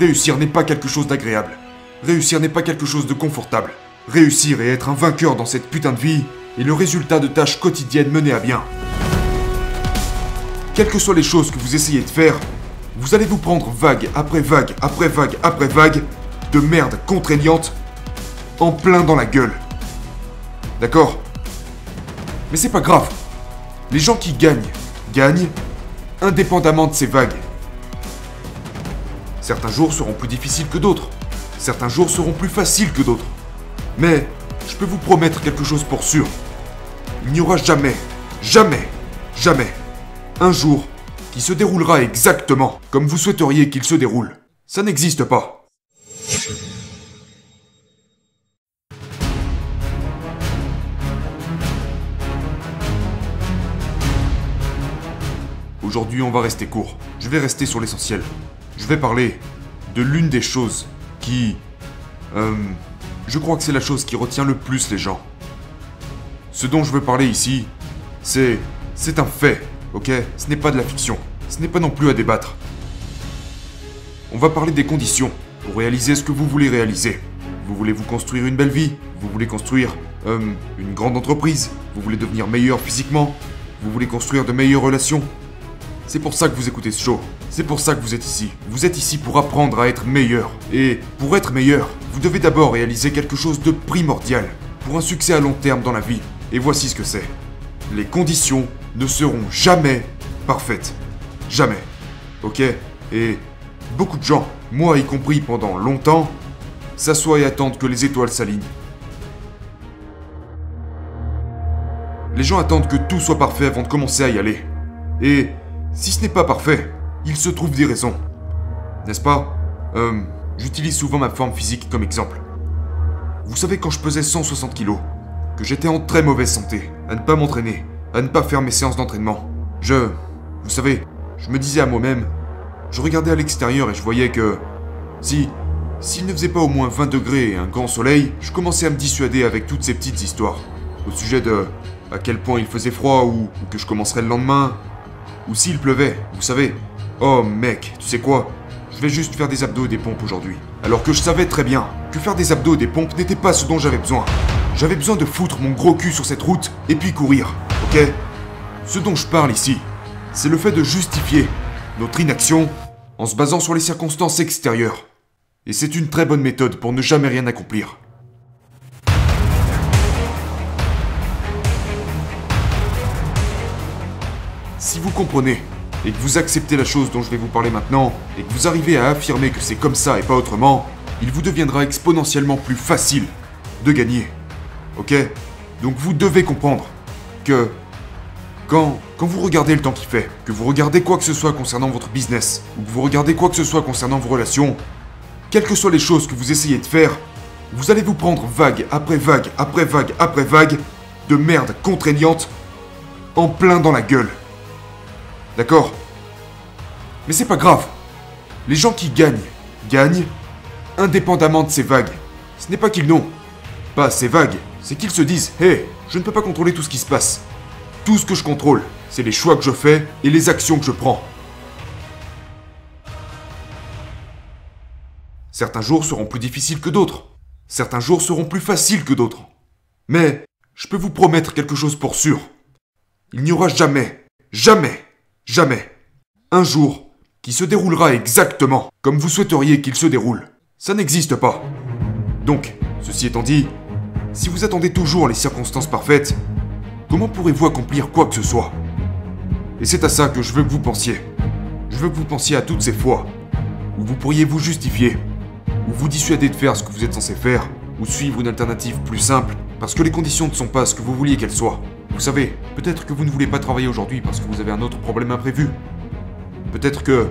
Réussir n'est pas quelque chose d'agréable. Réussir n'est pas quelque chose de confortable. Réussir et être un vainqueur dans cette putain de vie est le résultat de tâches quotidiennes menées à bien. Quelles que soient les choses que vous essayez de faire, vous allez vous prendre vague après vague après vague après vague de merde contraignante en plein dans la gueule. D'accord? Mais c'est pas grave. Les gens qui gagnent, gagnent indépendamment de ces vagues. Certains jours seront plus difficiles que d'autres. Certains jours seront plus faciles que d'autres. Mais je peux vous promettre quelque chose pour sûr. Il n'y aura jamais, jamais, jamais un jour qui se déroulera exactement comme vous souhaiteriez qu'il se déroule. Ça n'existe pas. Aujourd'hui, on va rester court. Je vais rester sur l'essentiel. Je vais parler de l'une des choses qui... je crois que c'est la chose qui retient le plus les gens. Ce dont je veux parler ici, c'est un fait, ok? Ce n'est pas de la fiction. Ce n'est pas non plus à débattre. On va parler des conditions pour réaliser ce que vous voulez réaliser. Vous voulez vous construire une belle vie? Vous voulez construire une grande entreprise? Vous voulez devenir meilleur physiquement? Vous voulez construire de meilleures relations? C'est pour ça que vous écoutez ce show. C'est pour ça que vous êtes ici. Vous êtes ici pour apprendre à être meilleur. Et pour être meilleur, vous devez d'abord réaliser quelque chose de primordial pour un succès à long terme dans la vie. Et voici ce que c'est. Les conditions ne seront jamais parfaites. Jamais. Ok? Et beaucoup de gens, moi y compris pendant longtemps, s'assoient et attendent que les étoiles s'alignent. Les gens attendent que tout soit parfait avant de commencer à y aller. Et si ce n'est pas parfait, il se trouve des raisons. N'est-ce pas? J'utilise souvent ma forme physique comme exemple. Vous savez, quand je pesais 160 kilos, que j'étais en très mauvaise santé, à ne pas m'entraîner, à ne pas faire mes séances d'entraînement, vous savez, je me disais à moi-même, je regardais à l'extérieur et je voyais que s'il ne faisait pas au moins 20 degrés et un grand soleil, je commençais à me dissuader avec toutes ces petites histoires. Au sujet de à quel point il faisait froid ou que je commencerais le lendemain. Ou s'il pleuvait, vous savez. Oh mec, tu sais quoi? Je vais juste faire des abdos et des pompes aujourd'hui. Alors que je savais très bien que faire des abdos et des pompes n'était pas ce dont j'avais besoin. J'avais besoin de foutre mon gros cul sur cette route et puis courir, ok? Ce dont je parle ici, c'est le fait de justifier notre inaction en se basant sur les circonstances extérieures. Et c'est une très bonne méthode pour ne jamais rien accomplir. Si vous comprenez et que vous acceptez la chose dont je vais vous parler maintenant, et que vous arrivez à affirmer que c'est comme ça et pas autrement, il vous deviendra exponentiellement plus facile de gagner. Ok? Donc vous devez comprendre que quand vous regardez le temps qu'il fait, que vous regardez quoi que ce soit concernant votre business, ou que vous regardez quoi que ce soit concernant vos relations, quelles que soient les choses que vous essayez de faire, vous allez vous prendre vague après vague après vague après vague de merde contraignante en plein dans la gueule. D'accord? Mais c'est pas grave. Les gens qui gagnent, gagnent indépendamment de ces vagues. Ce n'est pas qu'ils n'ont pas ces vagues, c'est qu'ils se disent « Hey, je ne peux pas contrôler tout ce qui se passe. Tout ce que je contrôle, c'est les choix que je fais et les actions que je prends. » Certains jours seront plus difficiles que d'autres. Certains jours seront plus faciles que d'autres. Mais je peux vous promettre quelque chose pour sûr. Il n'y aura jamais, jamais, jamais un jour qui se déroulera exactement comme vous souhaiteriez qu'il se déroule. Ça n'existe pas. Donc, ceci étant dit, si vous attendez toujours les circonstances parfaites, comment pourrez-vous accomplir quoi que ce soit? Et c'est à ça que je veux que vous pensiez. Je veux que vous pensiez à toutes ces fois où vous pourriez vous justifier, ou vous dissuader de faire ce que vous êtes censé faire, ou suivre une alternative plus simple, parce que les conditions ne sont pas ce que vous vouliez qu'elles soient. Vous savez, peut-être que vous ne voulez pas travailler aujourd'hui parce que vous avez un autre problème imprévu. Peut-être que...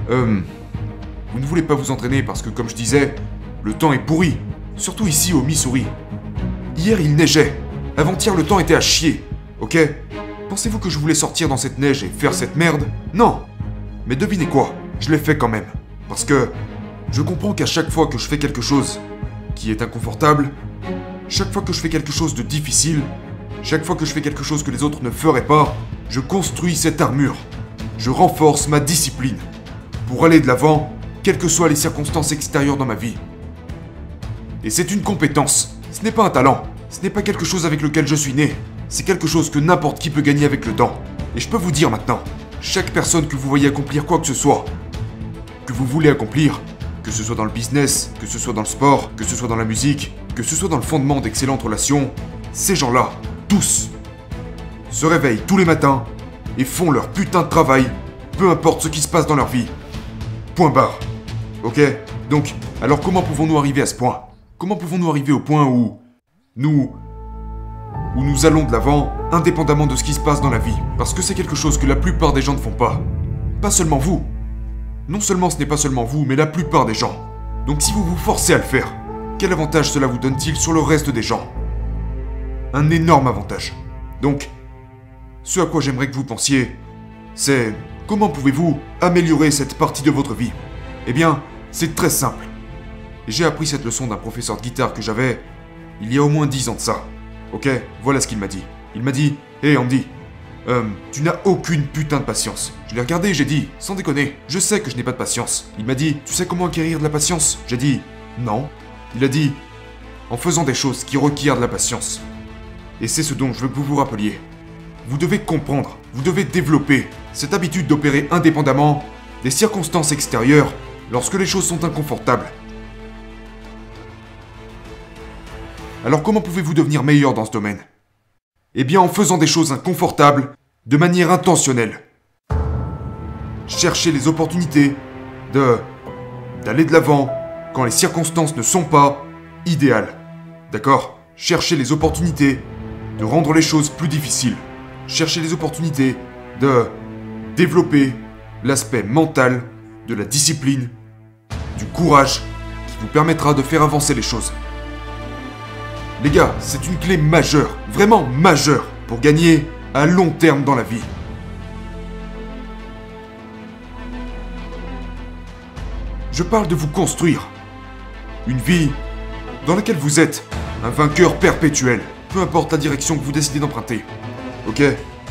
vous ne voulez pas vous entraîner parce que, comme je disais, le temps est pourri. Surtout ici au Missouri. Hier, il neigeait. Avant-hier, le temps était à chier. Ok? Pensez-vous que je voulais sortir dans cette neige et faire cette merde? Non. Mais devinez quoi? Je l'ai fait quand même. Parce que je comprends qu'à chaque fois que je fais quelque chose qui est inconfortable, chaque fois que je fais quelque chose de difficile, chaque fois que je fais quelque chose que les autres ne feraient pas, je construis cette armure. Je renforce ma discipline pour aller de l'avant quelles que soient les circonstances extérieures dans ma vie. Et c'est une compétence, ce n'est pas un talent, ce n'est pas quelque chose avec lequel je suis né, c'est quelque chose que n'importe qui peut gagner avec le temps. Et je peux vous dire maintenant, chaque personne que vous voyez accomplir quoi que ce soit, que vous voulez accomplir, que ce soit dans le business, que ce soit dans le sport, que ce soit dans la musique, que ce soit dans le fondement d'excellentes relations, ces gens-là, tous, se réveillent tous les matins et font leur putain de travail, peu importe ce qui se passe dans leur vie. Point barre. Ok? Donc, alors comment pouvons-nous arriver à ce point? Comment pouvons-nous arriver au point où nous allons de l'avant, indépendamment de ce qui se passe dans la vie? Parce que c'est quelque chose que la plupart des gens ne font pas. Pas seulement vous. Non seulement ce n'est pas seulement vous, mais la plupart des gens. Donc si vous vous forcez à le faire, quel avantage cela vous donne-t-il sur le reste des gens? Un énorme avantage. Donc, ce à quoi j'aimerais que vous pensiez, c'est comment pouvez-vous améliorer cette partie de votre vie? Eh bien, c'est très simple. J'ai appris cette leçon d'un professeur de guitare que j'avais il y a au moins 10 ans de ça. Ok, voilà ce qu'il m'a dit. Il m'a dit, hé Andy, tu n'as aucune putain de patience. Je l'ai regardé et j'ai dit, sans déconner, je sais que je n'ai pas de patience. Il m'a dit, tu sais comment acquérir de la patience? J'ai dit, non. Il a dit, en faisant des choses qui requièrent de la patience. Et c'est ce dont je veux que vous vous rappeliez. Vous devez comprendre, vous devez développer cette habitude d'opérer indépendamment des circonstances extérieures lorsque les choses sont inconfortables. Alors comment pouvez-vous devenir meilleur dans ce domaine? Eh bien en faisant des choses inconfortables de manière intentionnelle. Cherchez les opportunités d'aller de l'avant quand les circonstances ne sont pas idéales. D'accord? Cherchez les opportunités de rendre les choses plus difficiles. Cherchez les opportunités de développer l'aspect mental, de la discipline, du courage qui vous permettra de faire avancer les choses. Les gars, c'est une clé majeure, vraiment majeure, pour gagner à long terme dans la vie. Je parle de vous construire une vie dans laquelle vous êtes un vainqueur perpétuel, peu importe la direction que vous décidez d'emprunter. Ok?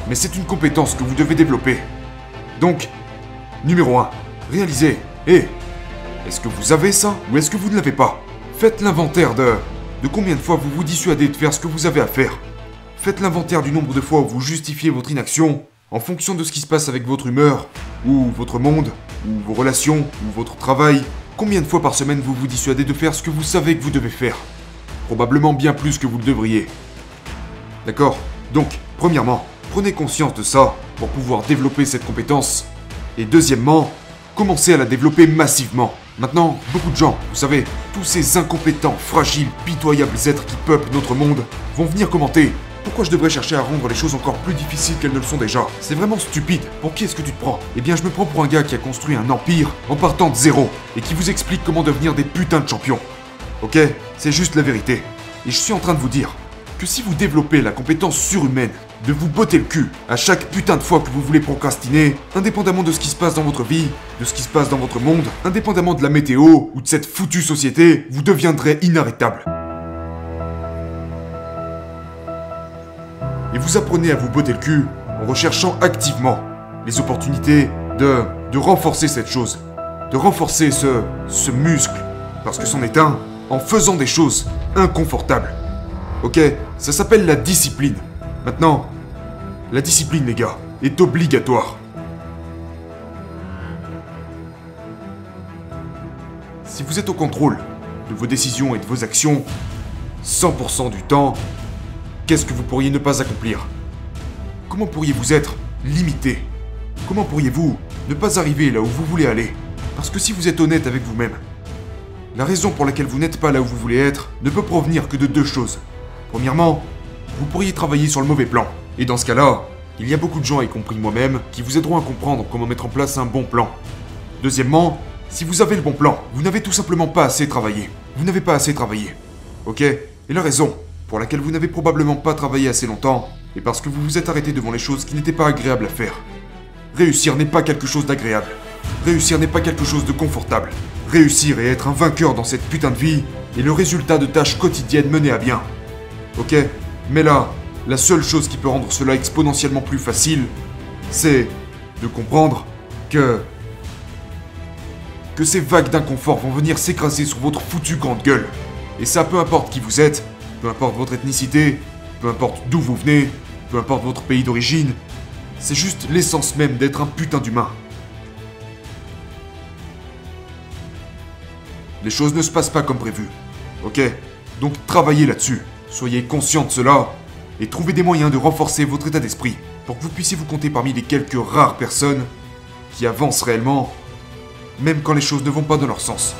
Mais c'est une compétence que vous devez développer. Donc, numéro 1, réalisez. Est-ce que vous avez ça ou est-ce que vous ne l'avez pas? Faites l'inventaire de combien de fois vous vous dissuadez de faire ce que vous avez à faire. Faites l'inventaire du nombre de fois où vous justifiez votre inaction en fonction de ce qui se passe avec votre humeur, ou votre monde, ou vos relations, ou votre travail. Combien de fois par semaine vous vous dissuadez de faire ce que vous savez que vous devez faire? Probablement bien plus que vous le devriez. D'accord? Donc, premièrement, prenez conscience de ça pour pouvoir développer cette compétence. Et deuxièmement, commencez à la développer massivement. Maintenant, beaucoup de gens, vous savez, tous ces incompétents, fragiles, pitoyables êtres qui peuplent notre monde, vont venir commenter. Pourquoi je devrais chercher à rendre les choses encore plus difficiles qu'elles ne le sont déjà? C'est vraiment stupide. Pour qui est-ce que tu te prends? Eh bien, je me prends pour un gars qui a construit un empire en partant de zéro et qui vous explique comment devenir des putains de champions. Ok? C'est juste la vérité. Et je suis en train de vous dire que si vous développez la compétence surhumaine de vous botter le cul à chaque putain de fois que vous voulez procrastiner, indépendamment de ce qui se passe dans votre vie, de ce qui se passe dans votre monde, indépendamment de la météo ou de cette foutue société, vous deviendrez inarrêtable. Et vous apprenez à vous botter le cul en recherchant activement les opportunités de renforcer cette chose, de renforcer ce muscle, parce que c'en est un, en faisant des choses inconfortables. Ok, ça s'appelle la discipline. Maintenant, la discipline, les gars, est obligatoire. Si vous êtes au contrôle de vos décisions et de vos actions 100% du temps, qu'est-ce que vous pourriez ne pas accomplir? Comment pourriez-vous être limité? Comment pourriez-vous ne pas arriver là où vous voulez aller? Parce que si vous êtes honnête avec vous-même, la raison pour laquelle vous n'êtes pas là où vous voulez être ne peut provenir que de deux choses. Premièrement, vous pourriez travailler sur le mauvais plan. Et dans ce cas-là, il y a beaucoup de gens, y compris moi-même, qui vous aideront à comprendre comment mettre en place un bon plan. Deuxièmement, si vous avez le bon plan, vous n'avez tout simplement pas assez travaillé. Vous n'avez pas assez travaillé. Ok? Et la raison pour laquelle vous n'avez probablement pas travaillé assez longtemps est parce que vous vous êtes arrêté devant les choses qui n'étaient pas agréables à faire. Réussir n'est pas quelque chose d'agréable. Réussir n'est pas quelque chose de confortable. Réussir et être un vainqueur dans cette putain de vie est le résultat de tâches quotidiennes menées à bien. Ok? Mais là, la seule chose qui peut rendre cela exponentiellement plus facile, c'est de comprendre que que ces vagues d'inconfort vont venir s'écraser sur votre foutue grande gueule. Et ça, peu importe qui vous êtes, peu importe votre ethnicité, peu importe d'où vous venez, peu importe votre pays d'origine, c'est juste l'essence même d'être un putain d'humain. Les choses ne se passent pas comme prévu, ok? Donc travaillez là-dessus, soyez conscient de cela, et trouvez des moyens de renforcer votre état d'esprit, pour que vous puissiez vous compter parmi les quelques rares personnes qui avancent réellement, même quand les choses ne vont pas dans leur sens.